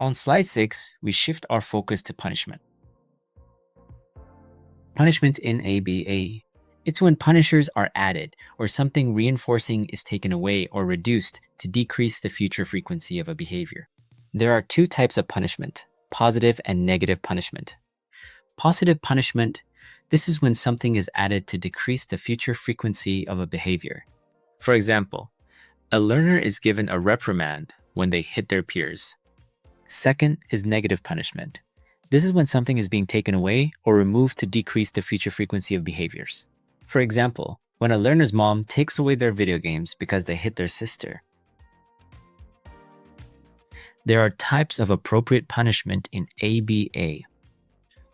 On slide 6, we shift our focus to punishment. Punishment in ABA. It's when punishers are added or something reinforcing is taken away or reduced to decrease the future frequency of a behavior. There are two types of punishment, positive and negative punishment. Positive punishment, this is when something is added to decrease the future frequency of a behavior. For example, a learner is given a reprimand when they hit their peers. Second is negative punishment. This is when something is being taken away or removed to decrease the future frequency of behaviors. For example, when a learner's mom takes away their video games because they hit their sister. There are types of appropriate punishment in ABA.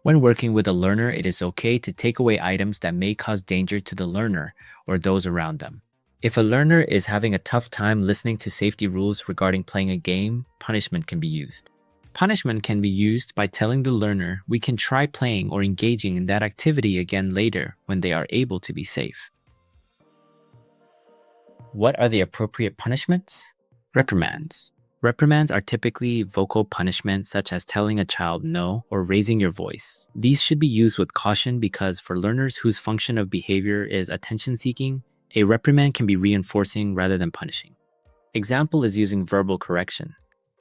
When working with a learner, it is okay to take away items that may cause danger to the learner or those around them. If a learner is having a tough time listening to safety rules regarding playing a game, punishment can be used. Punishment can be used by telling the learner we can try playing or engaging in that activity again later when they are able to be safe. What are the appropriate punishments? Reprimands. Reprimands are typically vocal punishments such as telling a child no or raising your voice. These should be used with caution because for learners whose function of behavior is attention-seeking, a reprimand can be reinforcing rather than punishing. Example is using verbal correction.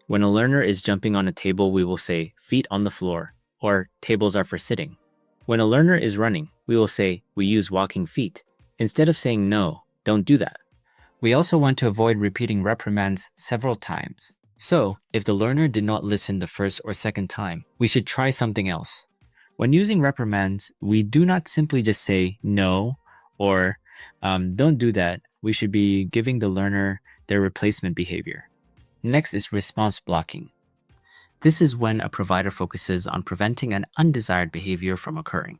When a learner is jumping on a table, we will say, feet on the floor, or tables are for sitting. When a learner is running, we will say, we use walking feet, instead of saying no, don't do that. We also want to avoid repeating reprimands several times. So, if the learner did not listen the first or second time, we should try something else. When using reprimands, we do not simply just say no or don't do that. We should be giving the learner their replacement behavior. Next is response blocking. This is when a provider focuses on preventing an undesired behavior from occurring.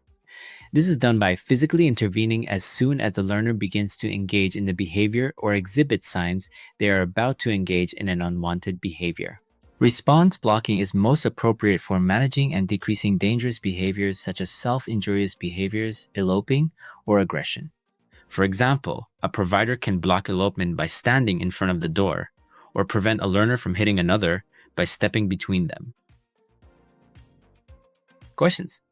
This is done by physically intervening as soon as the learner begins to engage in the behavior or exhibit signs they are about to engage in an unwanted behavior. Response blocking is most appropriate for managing and decreasing dangerous behaviors such as self-injurious behaviors, eloping, or aggression. For example, a provider can block elopement by standing in front of the door, or prevent a learner from hitting another by stepping between them. Questions?